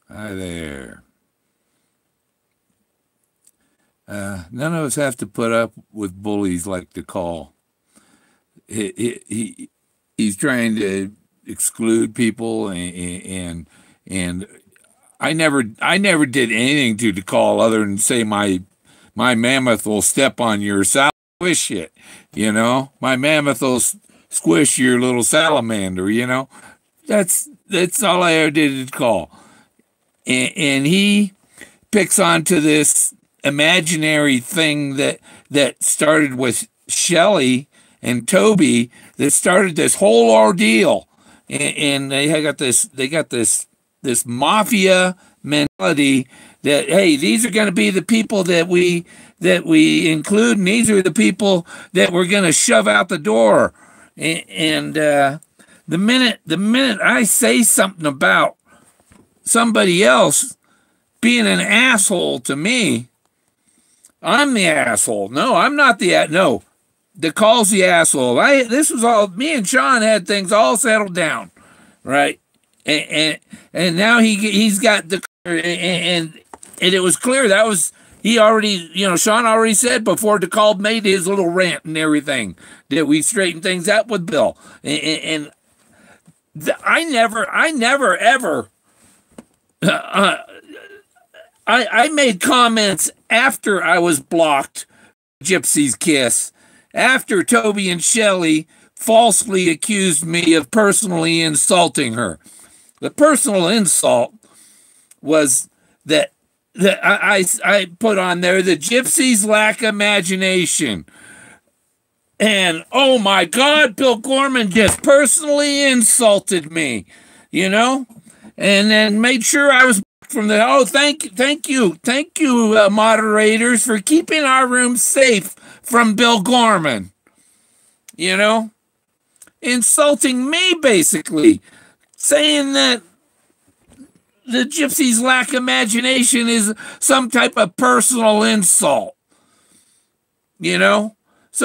Hi there. None of us have to put up with bullies like DeCall. He's trying to exclude people, and I never did anything to DeCall other than say my mammoth will step on your squish it. My mammoth will squish your little salamander. That's all I ever did to DeCall, and he picks onto this imaginary thing that started with Shelley and Toby, that started this whole ordeal, and they got this mafia mentality that, hey, these are going to be the people that we include, and these are the people that we're going to shove out the door. And the minute I say something about somebody else being an asshole to me, I'm the asshole. No, I'm not no. DeCall's the asshole. This was all me and Sean had things all settled down, right? And now he's got the and it was clear that was he already, Sean already said before DeCall made his little rant and everything that we straightened things out with Bill. I never ever I made comments after I was blocked, Gypsy's Kiss, after Toby and Shelley falsely accused me of personally insulting her. The personal insult was that I put on there the Gypsies lack imagination. And oh my God, Bill Gorman just personally insulted me, and then made sure I was from the thank you, moderators, for keeping our room safe from Bill Gorman. Insulting me, basically saying that the Gypsies lack imagination is some type of personal insult. So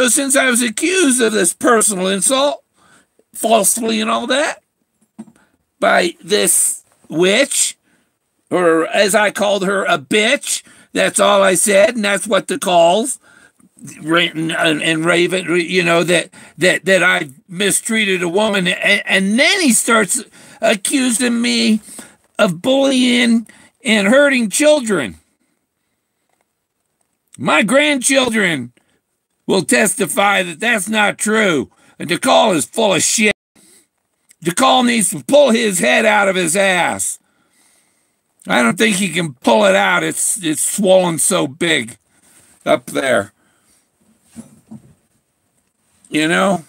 since I was accused of this personal insult, falsely and all that, by this witch, or as I called her, a bitch. That's all I said, and that's what the calls and Raven, that I mistreated a woman, and then he starts accusing me of bullying and hurting children. My grandchildren will testify that that's not true, and DeCall is full of shit. DeCall needs to pull his head out of his ass. I don't think he can pull it out. It's swollen so big up there. I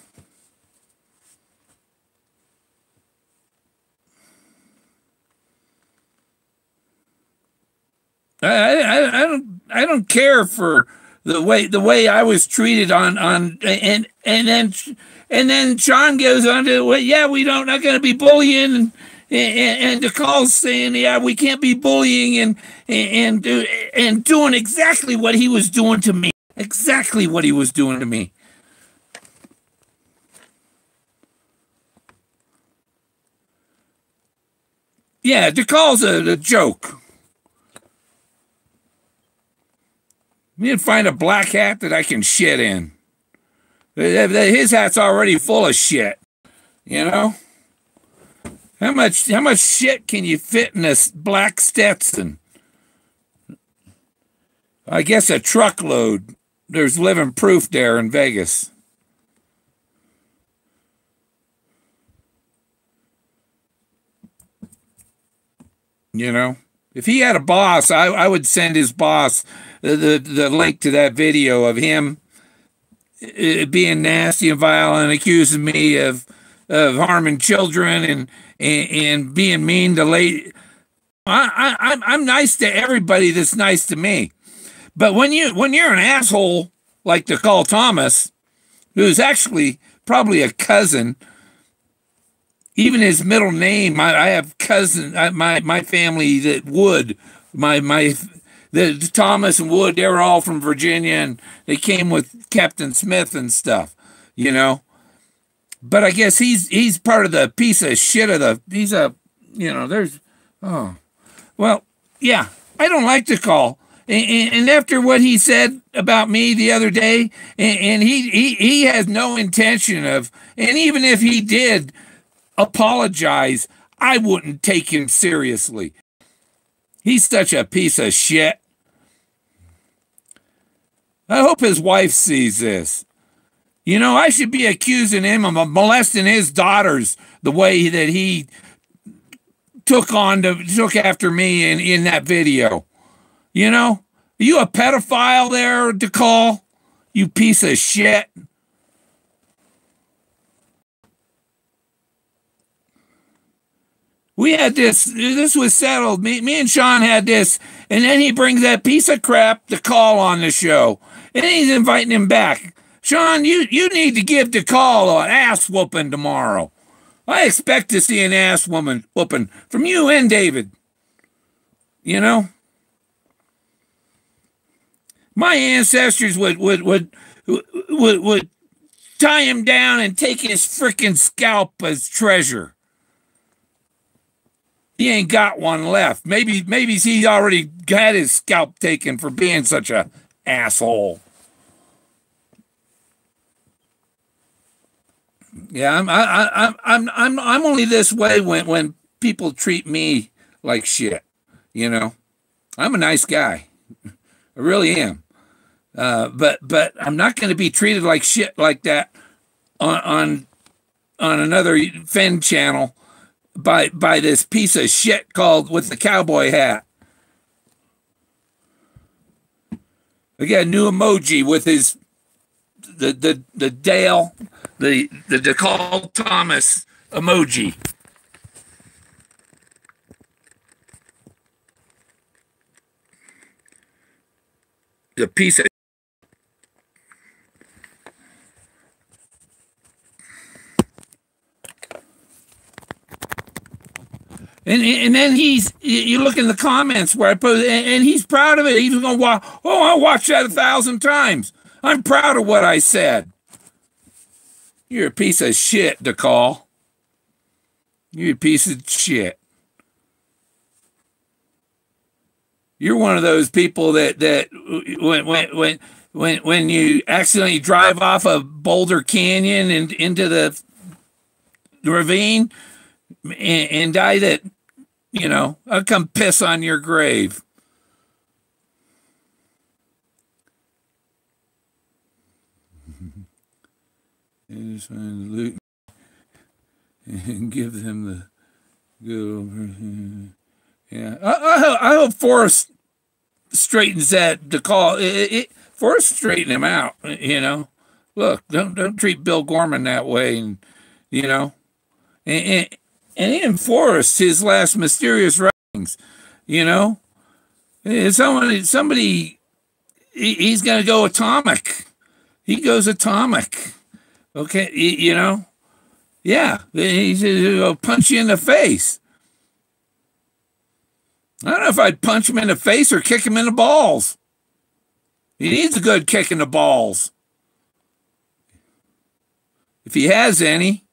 don't care for the way I was treated on and then Sean goes on to, well, yeah, we not going to be bullying, and DeCall's saying, yeah, we can't be bullying and doing exactly what he was doing to me. Exactly what he was doing to me. Yeah, DeCall's a joke. You need to find a black hat that I can shit in. His hat's already full of shit. How much shit can you fit in this black Stetson? I guess a truckload. There's living proof there in Vegas. If he had a boss, I would send his boss the link to that video of him being nasty and violent, accusing me of harming children and being mean to late. I'm nice to everybody that's nice to me, but when you're an asshole like DeCall Thomas, who's actually probably a cousin. Even his middle name, I have cousin, my family that Wood, the Thomas and Wood, they were all from Virginia, and they came with Captain Smith and stuff, But I guess he's part of the piece of shit of the, he's a, there's, oh. Well, yeah, I don't like DeCall. And after what he said about me the other day, and he has no intention of, and even if he did apologize, I wouldn't take him seriously. He's such a piece of shit. I hope his wife sees this. You know, I should be accusing him of molesting his daughters the way that he took after me in that video. You know, are you a pedophile there, DeCall? You piece of shit. We had this was settled. Me and Sean had this, and then he brings that piece of crap DeCall on the show. And he's inviting him back. Sean, you need to give DeCall an ass whooping tomorrow. I expect to see an ass whooping from you and David. You know? My ancestors would tie him down and take his frickin' scalp as treasure. He ain't got one left. Maybe he already had his scalp taken for being such a asshole. Yeah, I'm only this way when people treat me like shit. You know, I'm a nice guy. I really am. But I'm not going to be treated like shit like that on another Fen channel by this piece of shit called with the cowboy hat. I got a new emoji with his the Dale the DeCall Thomas emoji. The piece of and then you look in the comments where I put, and he's proud of it. He's going to watch. Oh, I watched that 1,000 times. I'm proud of what I said. You're a piece of shit, DeCall. You're a piece of shit. You're one of those people that when you accidentally drive off a Boulder Canyon and into the ravine and die, that, you know, I'll come piss on your grave. And just find loot and give them the good over. Yeah, I hope Forrest straightens that DeCall. Forrest straighten him out. You know, look, don't treat Bill Gorman that way, and you know, and even Forrest, his last mysterious writings. You know, somebody, he's gonna go atomic. He goes atomic. Okay, you know, yeah, he's gonna punch you in the face. I don't know if I'd punch him in the face or kick him in the balls. He needs a good kick in the balls. If he has any.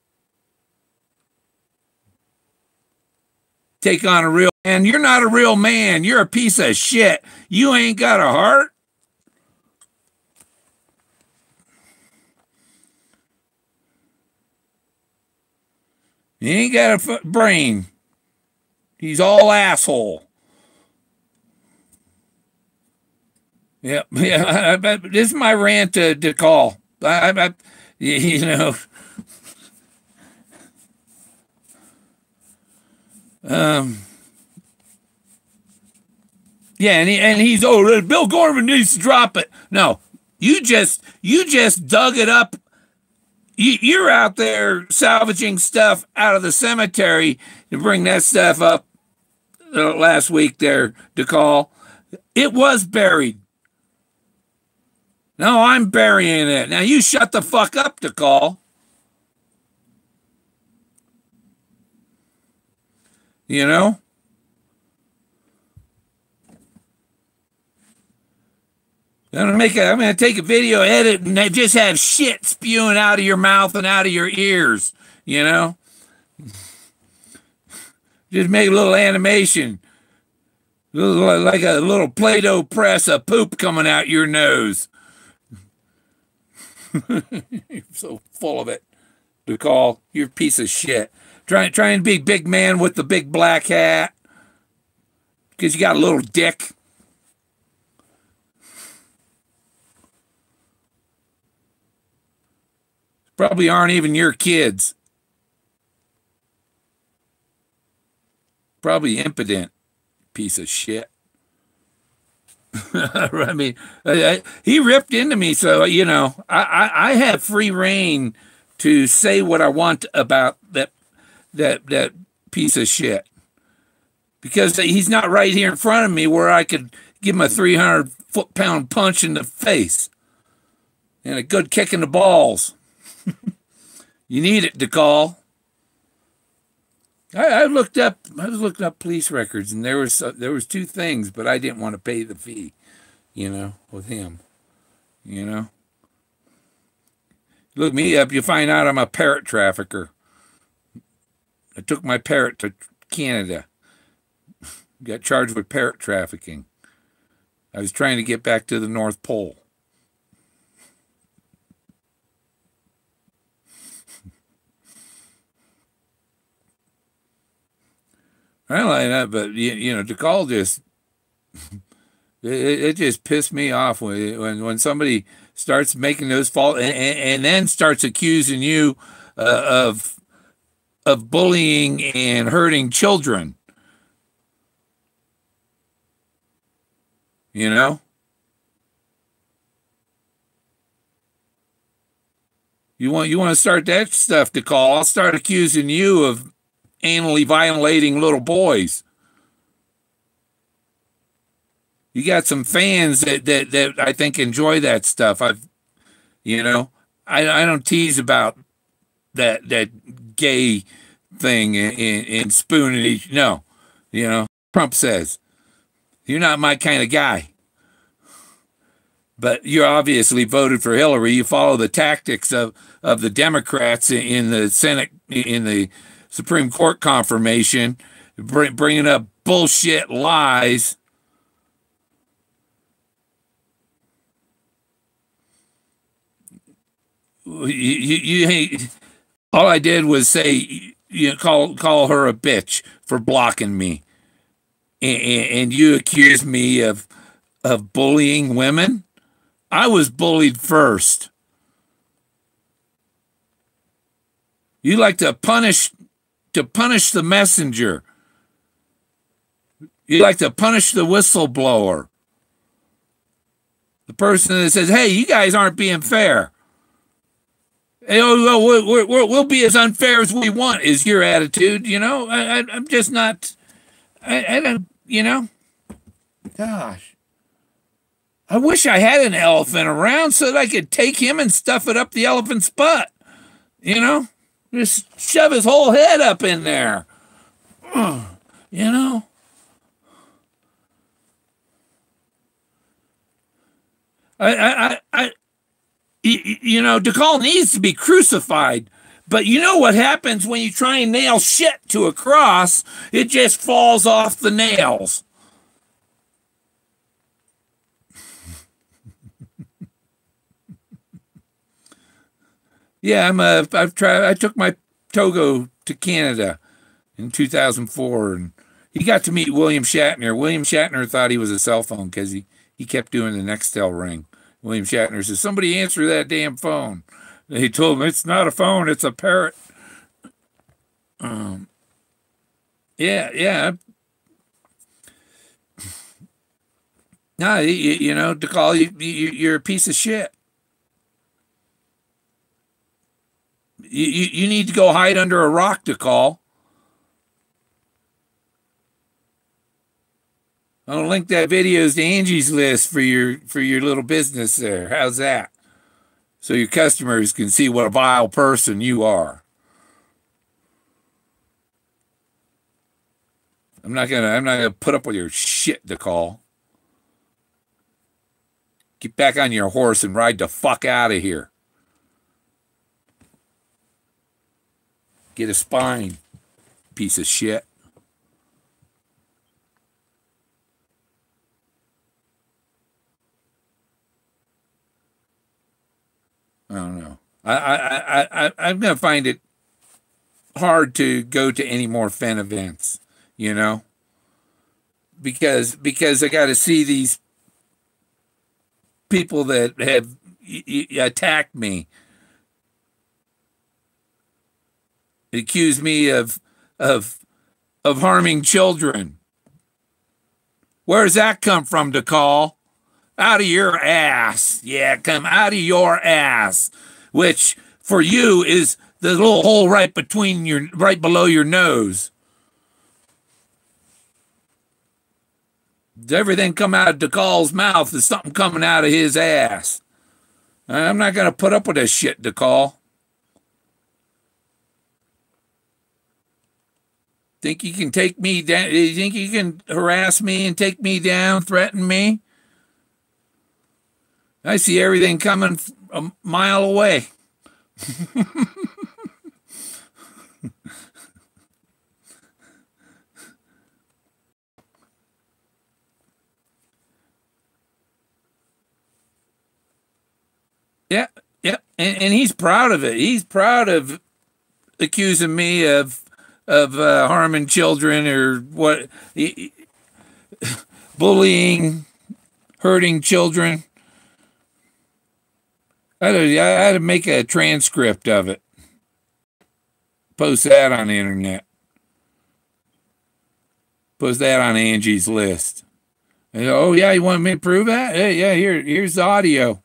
Take on a real man. You're not a real man. You're a piece of shit. You ain't got a heart. He ain't got a brain. He's all asshole. Yeah. This is my rant to DeCall. You know. Yeah, and he's Bill Gorman needs to drop it. No, you just dug it up. You're out there salvaging stuff out of the cemetery to bring that stuff up last week there, DeCall. It was buried. No, I'm burying it. Now you shut the fuck up, DeCall. You know? I'm gonna take a video edit and just have shit spewing out of your mouth and out of your ears, you know? Just make a little animation. Like a little Play-Doh press of poop coming out your nose. You're so full of it. DeCall, you're a piece of shit. Trying to be big man with the big black hat because you got a little dick. Probably aren't even your kids. Probably impotent piece of shit. I mean, he ripped into me, so you know, I have free reign to say what I want about that piece of shit because he's not right here in front of me where I could give him a 300-pound punch in the face and a good kick in the balls. You need it, DeCall. I looked up police records, and there was two things, but I didn't want to pay the fee, you know, with him, you know. Look me up, you find out I'm a parrot trafficker. I took my parrot to Canada. Got charged with parrot trafficking. I was trying to get back to the North Pole. I don't like that, but you know, DeCall just it just pissed me off when somebody starts making those faults and then starts accusing you of bullying and hurting children. You know, you want to start that stuff, DeCall. I'll start accusing you of anally violating little boys. You got some fans that I think enjoy that stuff. You know, I don't tease about that gay thing and spooning each. No, you know, Trump says you're not my kind of guy. But you obviously voted for Hillary. You follow the tactics of the Democrats in the Senate, in the Supreme Court confirmation, bringing up bullshit lies. You hate. All I did was say, you know, call her a bitch for blocking me, and you accuse me of bullying women. I was bullied first. You like to punish the messenger. You like to punish the whistleblower. The person that says, hey, you guys aren't being fair. Hey, we'll be as unfair as we want is your attitude. You know, I'm just not, I don't, you know, gosh. I wish I had an elephant around so that I could take him and stuff it up the elephant's butt. You know, just shove his whole head up in there. You know, you know, DeCall needs to be crucified. But you know what happens when you try and nail shit to a cross? It just falls off the nails. Yeah, I took my Togo to Canada in 2004, and he got to meet William Shatner. William Shatner thought he was a cell phone because he kept doing the Nextel ring. William Shatner says, somebody answer that damn phone. And he told him, it's not a phone, it's a parrot. Yeah. No, you know, DeCall, you're a piece of shit. You need to go hide under a rock, DeCall. I'll link that videos to Angie's List for your little business there. How's that? So your customers can see what a vile person you are. I'm not gonna put up with your shit, DeCall. Get back on your horse and ride the fuck out of here. Get a spine, piece of shit. I'm going to find it hard to go to any more Fen events, you know, because I got to see these people that have attacked me, accuse me of harming children. Where's that come from, DeCall? Out of your ass. Yeah, come out of your ass, which for you is the little hole right below your nose. Everything come out of DeCall's mouth is something coming out of his ass. I'm not going to put up with this shit, DeCall. Think you can take me down? You think you can harass me and take me down, threaten me? I see everything coming a mile away. Yeah, yeah, and he's proud of it. He's proud of accusing me of harming children or what, bullying, hurting children. I had to make a transcript of it, post that on the internet, post that on Angie's list. And, oh yeah, you want me to prove that? Hey, yeah, here's the audio.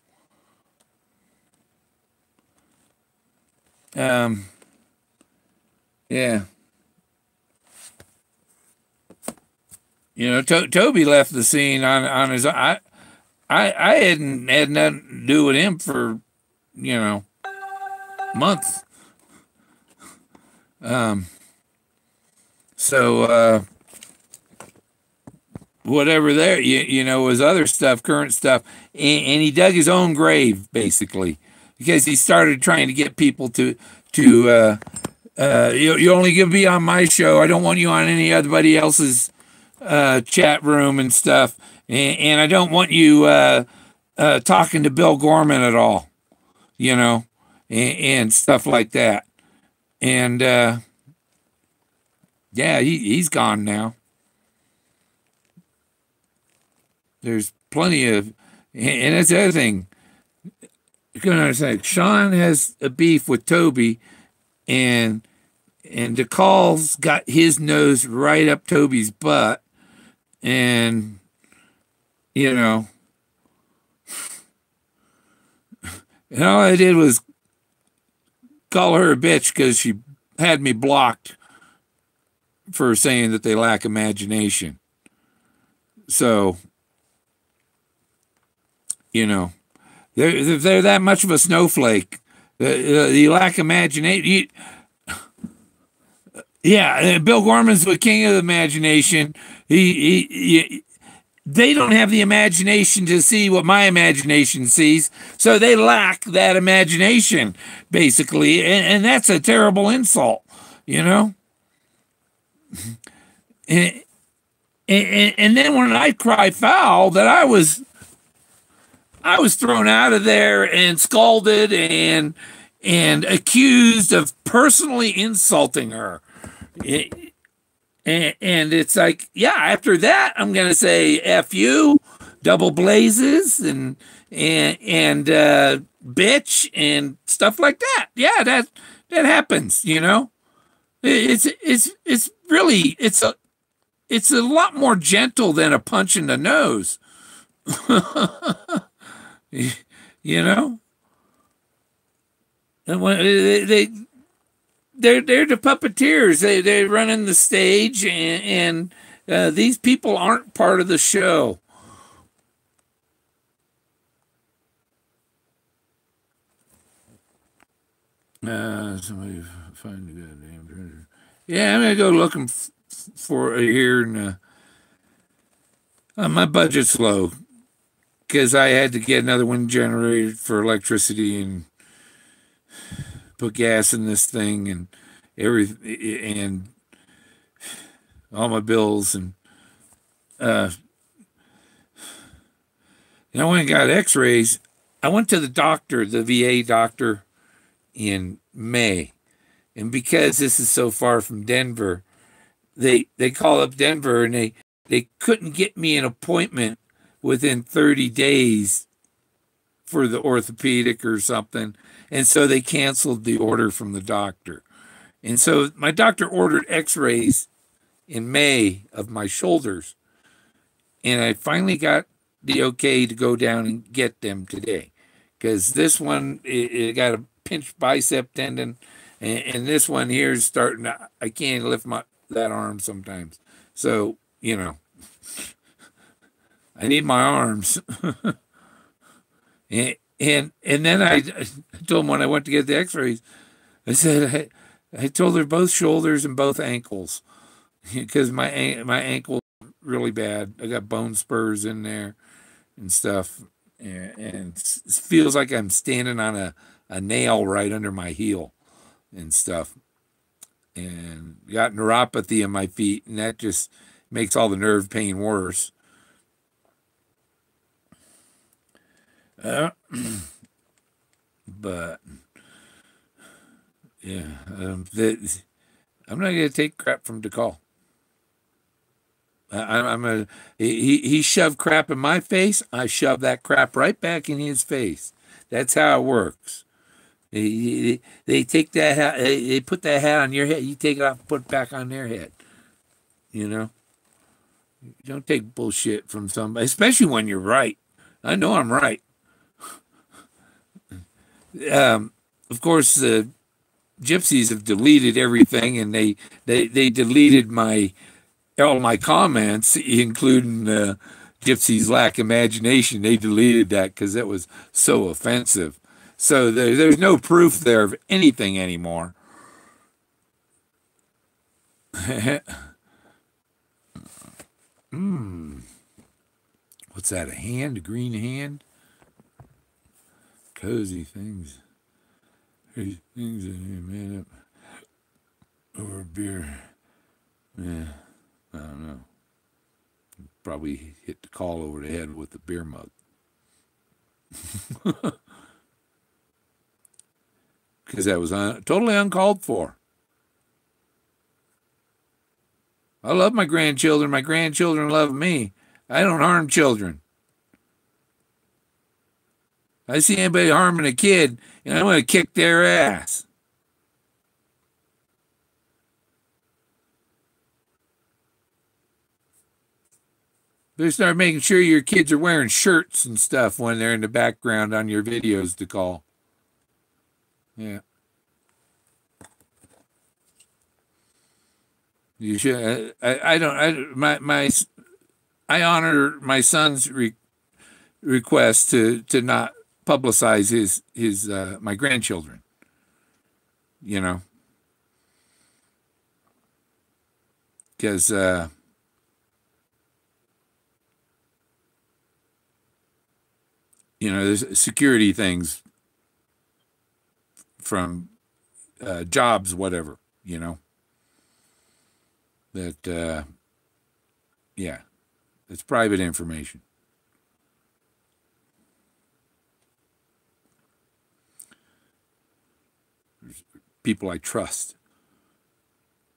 Yeah. You know, Toby left the scene on his. I hadn't had nothing to do with him for, you know, months. So whatever there, you know, was other stuff, current stuff, and he dug his own grave basically because he started trying to get people to you only gonna be on my show. I don't want you on anybody else's chat room and stuff, and I don't want you talking to Bill Gorman at all, you know, and stuff like that. And yeah, he's gone now. There's plenty of, and that's the other thing. You're gonna understand. Sean has a beef with Toby, and DeCall's got his nose right up Toby's butt. And, you know, and all I did was call her a bitch because she had me blocked for saying that they lack imagination. So, you know, they're that much of a snowflake. You lack imagination. Yeah, Bill Gorman's the king of the imagination. They don't have the imagination to see what my imagination sees, so they lack that imagination, basically, and that's a terrible insult, you know? And then when I cry foul that I was thrown out of there and scalded and accused of personally insulting her. And it's like, yeah, after that, I'm going to say F you, double blazes, and bitch, and stuff like that. Yeah, that happens, you know? It's really, it's a lot more gentle than a punch in the nose. You know? And when they're the puppeteers. They're running the stage, and these people aren't part of the show. Somebody find the goddamn treasure. Yeah, I'm gonna go looking for it here, and my budget's low because I had to get another wind generator for electricity and put gas in this thing and everything, and all my bills, and I went and got x-rays. I went to the doctor, the VA doctor, in May. And because this is so far from Denver, they call up Denver and they couldn't get me an appointment within 30 days for the orthopedic or something. And so they canceled the order from the doctor. And so my doctor ordered x-rays in May of my shoulders. And I finally got the okay to go down and get them today. Because this one, it got a pinched bicep tendon. And this one here is starting to, I can't lift that arm sometimes. So, you know, I need my arms. and then I told him when I went to get the x-rays, I said, I told her both shoulders and both ankles. Because my ankle really bad. I got bone spurs in there and stuff. And it feels like I'm standing on a nail right under my heel and stuff. And got neuropathy in my feet, and that just makes all the nerve pain worse. But yeah, I'm not going to take crap from DeCall. He shoved crap in my face. I shove that crap right back in his face. That's how it works. They take that hat, they put that hat on your head. You take it off and put it back on their head. You know? You don't take bullshit from somebody, especially when you're right. I know I'm right. Of course, the gypsies have deleted everything, and they deleted all my comments, including gypsies lack imagination. They deleted that because it was so offensive. So there's no proof there of anything anymore. What's that, a hand, a green hand? Cozy things. Things that you made up over a beer. Yeah, I don't know. Probably hit DeCall over the head with the beer mug. Because that was totally uncalled for. I love my grandchildren. My grandchildren love me. I don't harm children. I see anybody harming a kid, and I'm going to kick their ass. Better start making sure your kids are wearing shirts and stuff when they're in the background on your videos, DeCall. Yeah. You should. I honor my son's request to not publicize his my grandchildren. You know, because you know, there's security things from jobs, whatever, you know, that, yeah, it's private information. There's people I trust.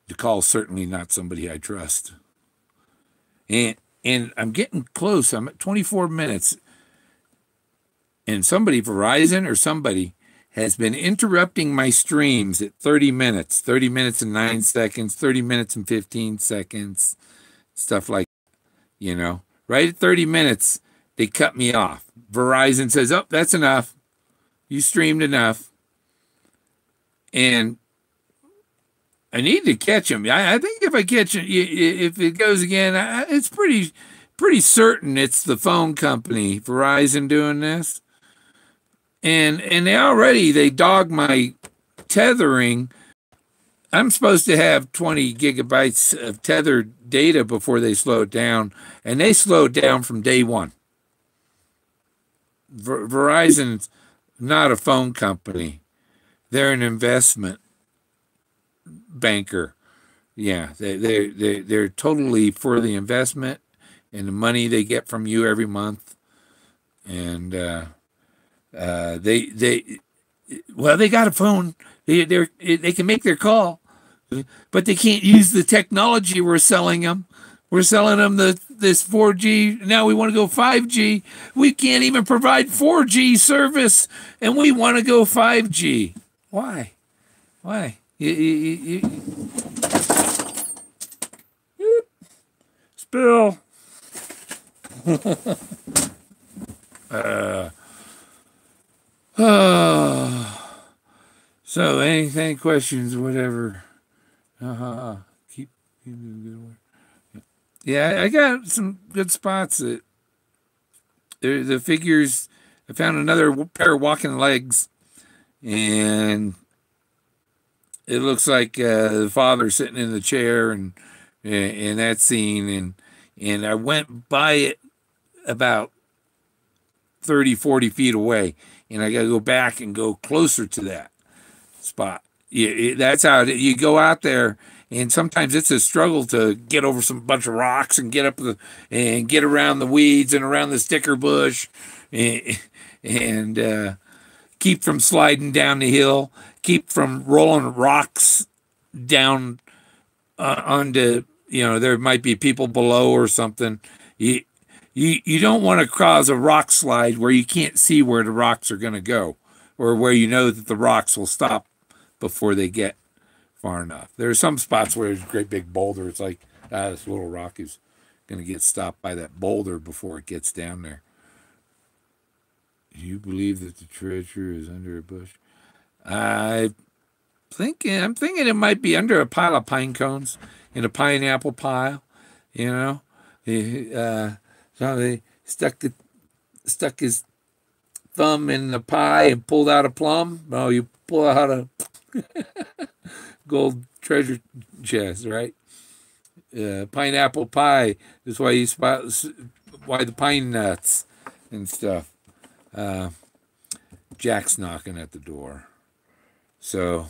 DeCall's certainly not somebody I trust. And I'm getting close. I'm at 24 minutes. And somebody, Verizon or somebody, has been interrupting my streams at 30 minutes and 9 seconds, 30 minutes and 15 seconds, stuff like that, you know. Right at 30 minutes, they cut me off. Verizon says, oh, that's enough. You streamed enough. And I need to catch them. I think if I catch it, if it goes again, it's pretty certain it's the phone company, Verizon, doing this. And they dog my tethering. I'm supposed to have 20 gigabytes of tethered data before they slow it down, and they slowed down from day one. Verizon's not a phone company. They're an investment banker. Yeah, they're totally for the investment and the money they get from you every month. And Well, they got a phone. They can make their call, but they can't use the technology we're selling them. We're selling them this 4G. Now we want to go 5G. We can't even provide 4G service, and we want to go 5G. Why? Why? Spill. So anything, questions, whatever. Keep good work. Yeah, I got some good spots. That the figures. I found another pair of walking legs, and it looks like the father sitting in the chair, and that scene, and I went by it about 30, 40 feet away, and I got to go back and go closer to that spot. That's how you go out there, and sometimes it's a struggle to get over some bunch of rocks and get up and get around the weeds and around the sticker bush, and keep from sliding down the hill, keep from rolling rocks down onto, there might be people below or something. You don't want to cause a rock slide where you can't see where the rocks are going to go, or where you know that the rocks will stop before they get far enough. There are some spots where there's a great big boulder. It's like, this little rock is going to get stopped by that boulder before it gets down there. Do you believe that the treasure is under a bush? I'm thinking it might be under a pile of pine cones in a pineapple pile. So they stuck his thumb in the pie and pulled out a plum. No, you pull out a gold treasure chest, right? Pineapple pie is why why the pine nuts and stuff. Jack's knocking at the door. So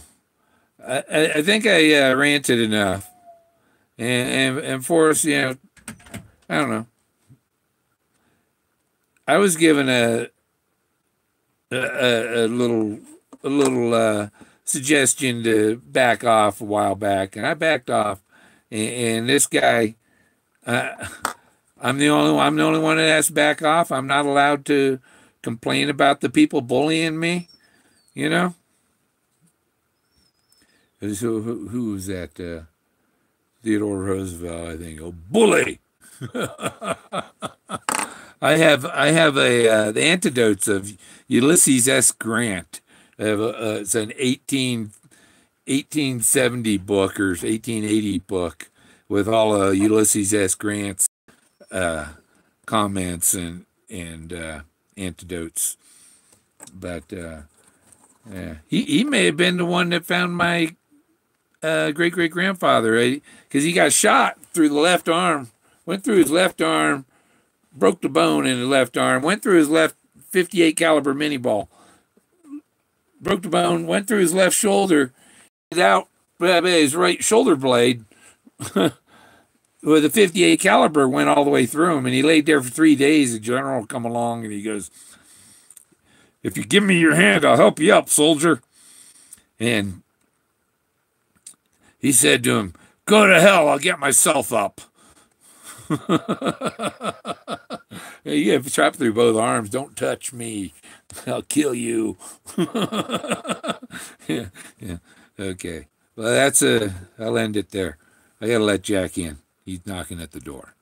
I think I ranted enough. And for us, I don't know. I was given a little suggestion to back off a while back, and I backed off. And this guy, I'm the only one that has to back off. I'm not allowed to complain about the people bullying me, So who was that? Theodore Roosevelt, I think. Oh, bully! I have the antidotes of Ulysses S. Grant. It's an 1870 book or 1880 book with all Ulysses S. Grant's comments and antidotes. But he may have been the one that found my great-great-grandfather, right? Because he got shot through the left arm, went through his left arm, broke the bone in the left arm, went through his left 58 caliber mini ball, broke the bone, went through his left shoulder, out his right shoulder blade with a 58 caliber went all the way through him, and he laid there for 3 days. The general come along and he goes, "If you give me your hand, I'll help you up, soldier." And he said to him, "Go to hell, I'll get myself up." You have trapped through both arms. Don't touch me. I'll kill you. Yeah. Okay. Well, I'll end it there. I got to let Jack in. He's knocking at the door.